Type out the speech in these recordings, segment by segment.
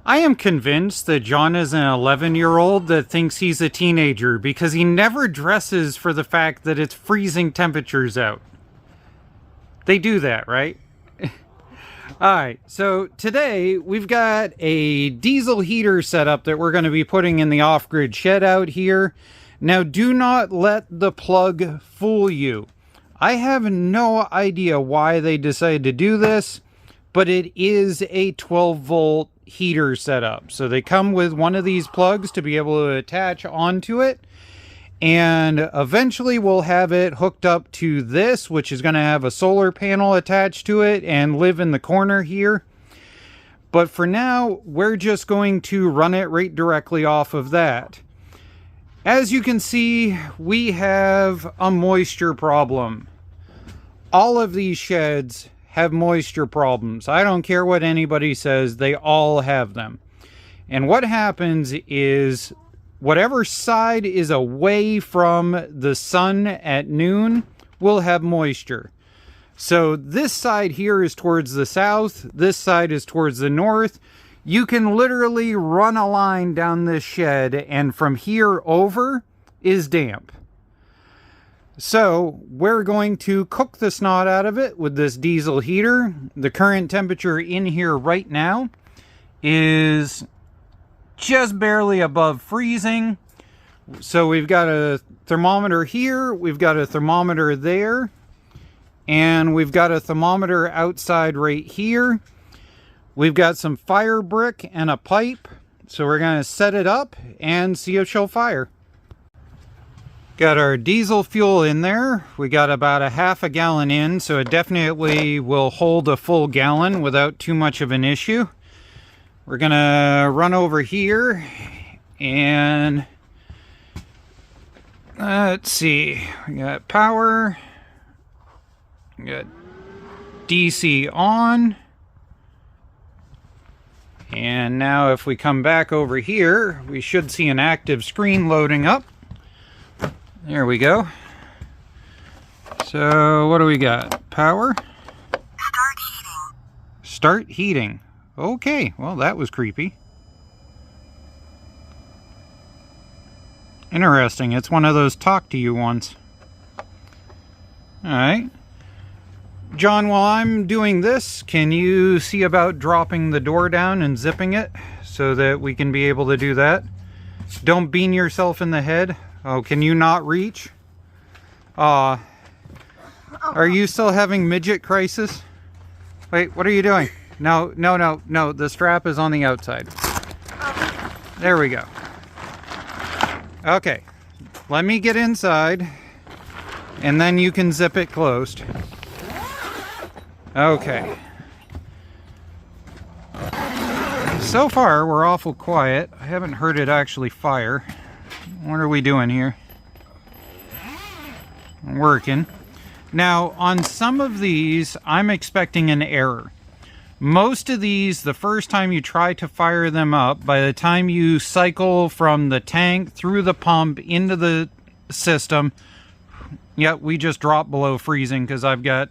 I am convinced that John is an 11-year-old that thinks he's a teenager because he never dresses for the fact that it's freezing temperatures out. They do that, right? Alright, so today we've got a diesel heater setup that we're going to be putting in the off-grid shed out here. Now, do not let the plug fool you. I have no idea why they decided to do this, but it is a 12-volt heater setup. So they come with one of these plugs to be able to attach onto it, and eventually we'll have it hooked up to this, which is going to have a solar panel attached to it and live in the corner here. But for now, we're just going to run it right directly off of that. As you can see, we have a moisture problem. All of these sheds have moisture problems. I don't care what anybody says, they all have them. And what happens is whatever side is away from the sun at noon will have moisture. So this side here is towards the south, this side is towards the north. You can literally run a line down this shed, and from here over is damp. So we're going to cook the snot out of it with this diesel heater. The current temperature in here right now is just barely above freezing. So we've got a thermometer here, we've got a thermometer there, and we've got a thermometer outside right here. We've got some fire brick and a pipe. So we're going to set it up and see if she'll fire. Got our diesel fuel in there. We got about a half a gallon in, so it definitely will hold a full gallon without too much of an issue. We're gonna run over here and let's see. We got power. We got DC on. And now if we come back over here, we should see an active screen loading up. There we go. So what do we got? Power? Start heating. Start heating. Okay, well that was creepy. Interesting, it's one of those talk to you ones. Alright. John, while I'm doing this, can you see about dropping the door down and zipping it so that we can be able to do that? Don't bean yourself in the head. Oh, can you not reach? Are you still having midget crisis? Wait, what are you doing? No, the strap is on the outside. There we go. Okay, let me get inside, and then you can zip it closed. Okay. So far, we're awful quiet. I haven't heard it actually fire. What are we doing here? Working. Now, on some of these, I'm expecting an error. Most of these, the first time you try to fire them up, by the time you cycle from the tank through the pump into the system, yep, we just dropped below freezing because I've got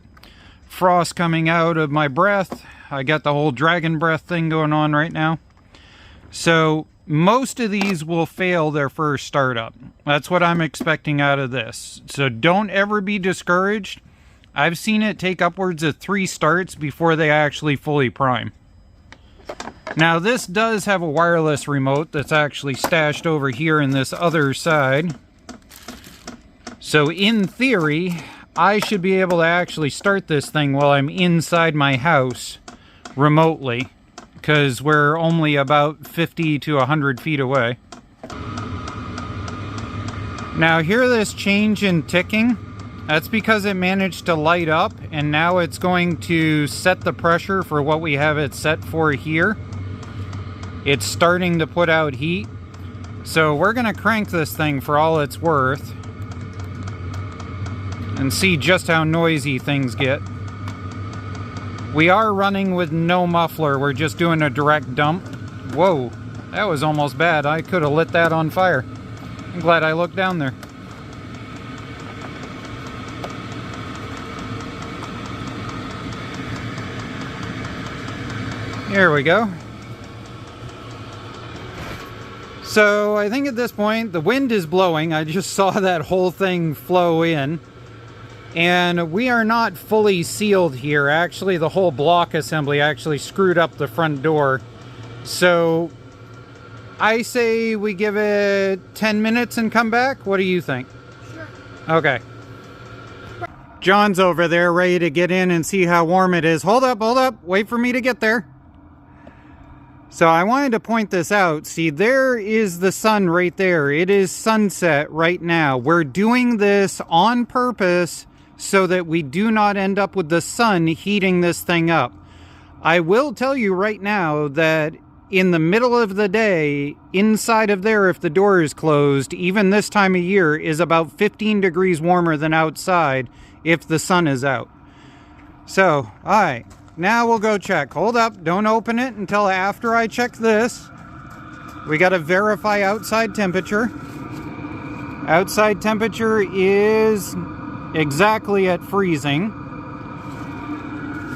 frost coming out of my breath. I got the whole dragon breath thing going on right now. So most of these will fail their first startup. That's what I'm expecting out of this. So don't ever be discouraged. I've seen it take upwards of 3 starts before they actually fully prime. Now this does have a wireless remote that's actually stashed over here in this other side. So in theory, I should be able to actually start this thing while I'm inside my house remotely, because we're only about 50 to 100 feet away. Now hear this change in ticking? That's because it managed to light up, and now it's going to set the pressure for what we have it set for here. It's starting to put out heat. So we're going to crank this thing for all it's worth and see just how noisy things get. We are running with no muffler. We're just doing a direct dump. Whoa, that was almost bad. I could have lit that on fire. I'm glad I looked down there. Here we go. So I think at this point the wind is blowing. I just saw that whole thing flow in. And we are not fully sealed here. Actually, the whole block assembly actually screwed up the front door. So I say we give it 10 minutes and come back. What do you think? Sure. Okay. John's over there ready to get in and see how warm it is. Hold up, hold up. Wait for me to get there. So I wanted to point this out. See, there is the sun right there. It is sunset right now. We're doing this on purpose so that we do not end up with the sun heating this thing up. I will tell you right now that in the middle of the day, inside of there, if the door is closed, even this time of year, is about 15 degrees warmer than outside if the sun is out. So, alright, now we'll go check. Hold up, don't open it until after I check this. We gotta verify outside temperature. Outside temperature is exactly at freezing.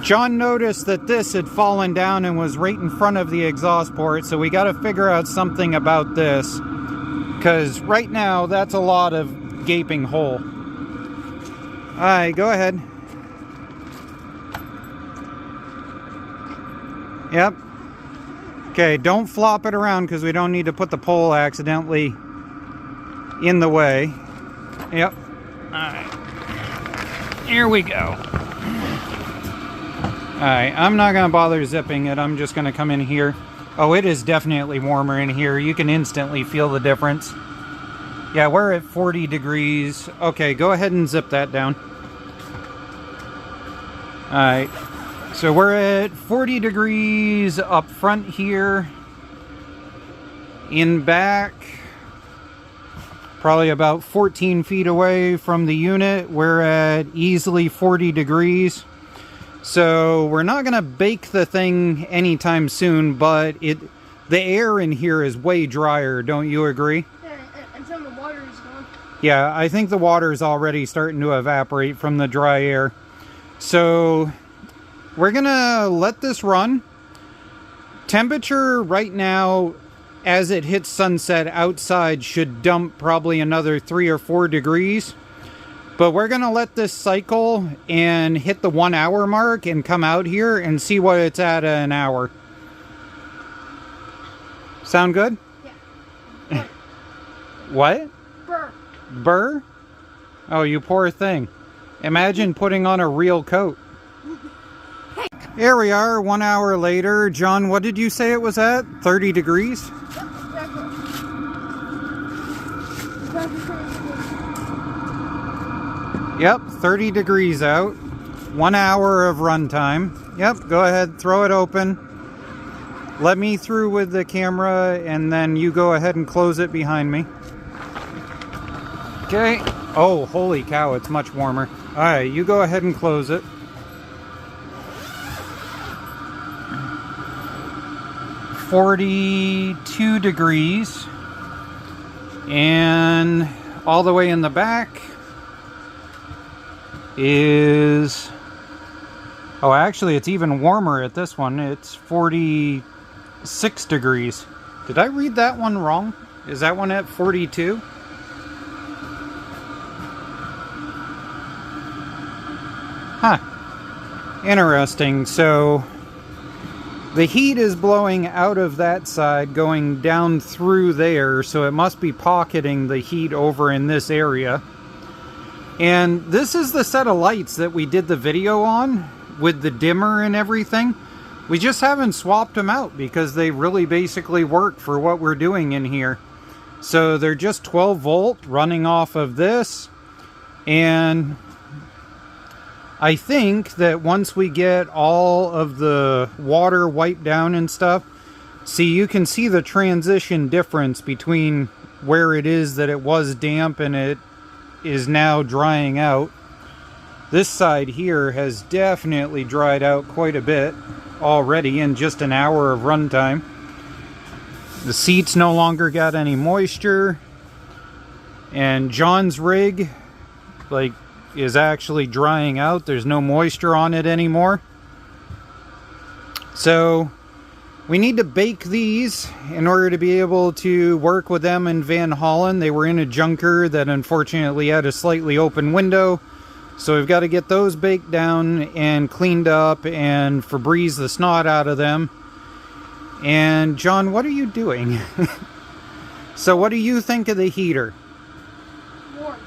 John noticed that this had fallen down and was right in front of the exhaust port, so we got to figure out something about this, because right now that's a lot of gaping hole. Alright, go ahead. Yep. Okay, don't flop it around because we don't need to put the pole accidentally in the way. Yep. Alright. Here we go. Alright, I'm not going to bother zipping it. I'm just going to come in here. Oh, it is definitely warmer in here. You can instantly feel the difference. Yeah, we're at 40 degrees. Okay, go ahead and zip that down. Alright. So we're at 40 degrees up front here. In back, probably about 14 feet away from the unit, we're at easily 40 degrees. So we're not going to bake the thing anytime soon, but the air in here is way drier, don't you agree? Yeah, and some of the water is gone. Yeah, I think the water is already starting to evaporate from the dry air. So we're going to let this run. Temperature right now, as it hits sunset outside, should dump probably another 3 or 4 degrees. But we're going to let this cycle and hit the 1 hour mark and come out here and see what it's at an hour. Sound good? Yeah. What? Burr. Burr? Oh, you poor thing. Imagine putting on a real coat. Here we are, 1 hour later. John, what did you say it was at? 30 degrees? Yep, exactly. Yep, 30 degrees out. 1 hour of runtime. Yep, go ahead, throw it open. Let me through with the camera, and then you go ahead and close it behind me. Okay. Oh, holy cow, it's much warmer. Alright, you go ahead and close it. "42 degrees. And all the way in the back is... Oh, actually, it's even warmer at this one. It's 46 degrees. Did I read that one wrong? Is that one at 42? Huh. Interesting. So the heat is blowing out of that side, going down through there, so it must be pocketing the heat over in this area. And this is the set of lights that we did the video on, with the dimmer and everything. We just haven't swapped them out because they really basically work for what we're doing in here. So they're just 12 volt running off of this, and I think that once we get all of the water wiped down and stuff, see, you can see the transition difference between where it is that it was damp and it is now drying out. This side here has definitely dried out quite a bit already in just an hour of runtime. The seats no longer got any moisture, and John's rig, like, is actually drying out. There's no moisture on it anymore. So We need to bake these in order to be able to work with them in Van Hollen. They were in a junker that unfortunately had a slightly open window. So we've got to get those baked down and cleaned up and Febreze the snot out of them. And John, what are you doing? So what do you think of the heater? Warm.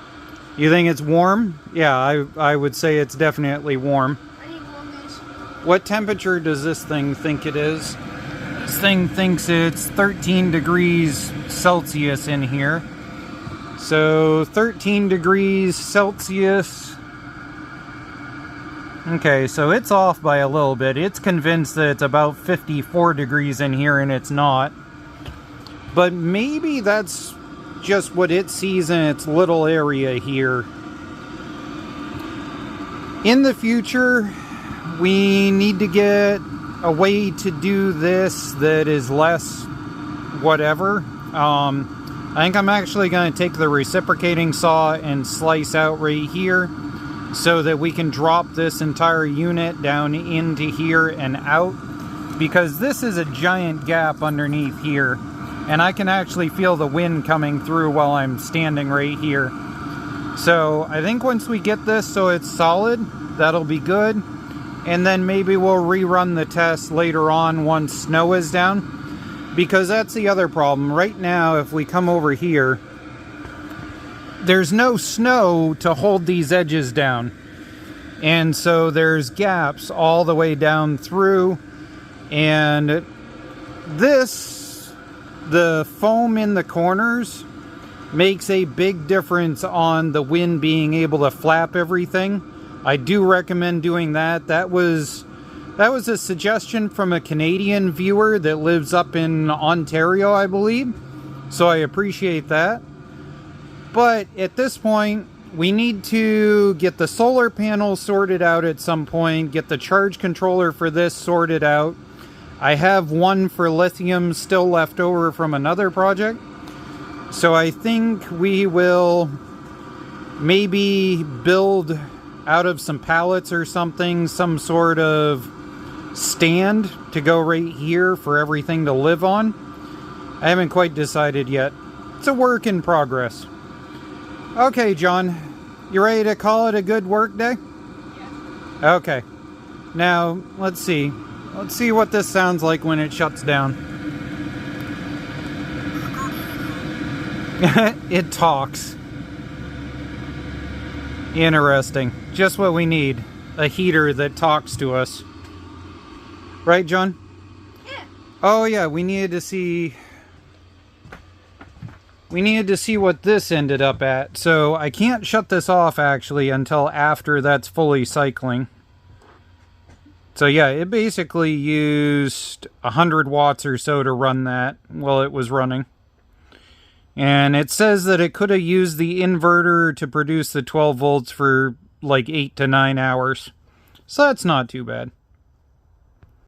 You think it's warm? Yeah, I would say it's definitely warm. I need warmness. What temperature does this thing think it is? This thing thinks it's 13 degrees Celsius in here. So 13 degrees Celsius. Okay, so it's off by a little bit. It's convinced that it's about 54 degrees in here and it's not. But maybe that's just what it sees in its little area here. In the future, we need to get a way to do this that is less whatever. I think I'm actually going to take the reciprocating saw and slice out right here so that we can drop this entire unit down into here and out, because this is a giant gap underneath here and I can actually feel the wind coming through while I'm standing right here. So I think once we get this so it's solid, that'll be good. And then maybe we'll rerun the test later on once snow is down. Because that's the other problem. Right now, if we come over here, there's no snow to hold these edges down. And so there's gaps all the way down through. And this, the foam in the corners, makes a big difference on the wind being able to flap everything. I do recommend doing that. That was a suggestion from a Canadian viewer that lives up in Ontario, I believe. So I appreciate that. But at this point, we need to get the solar panel sorted out at some point, get the charge controller for this sorted out. I have one for lithium still left over from another project. So I think we will maybe build out of some pallets or something, some sort of stand to go right here for everything to live on. I haven't quite decided yet. It's a work in progress. Okay, John, you ready to call it a good work day? Yeah. Okay. Now, let's see. Let's see what this sounds like when it shuts down. It talks. Interesting. Just what we need. A heater that talks to us. Right, John? Yeah. Oh yeah, we needed to see what this ended up at. So I can't shut this off actually until after that's fully cycling. So yeah, it basically used 100 watts or so to run that while it was running. And it says that it could have used the inverter to produce the 12 volts for like 8 to 9 hours. So that's not too bad.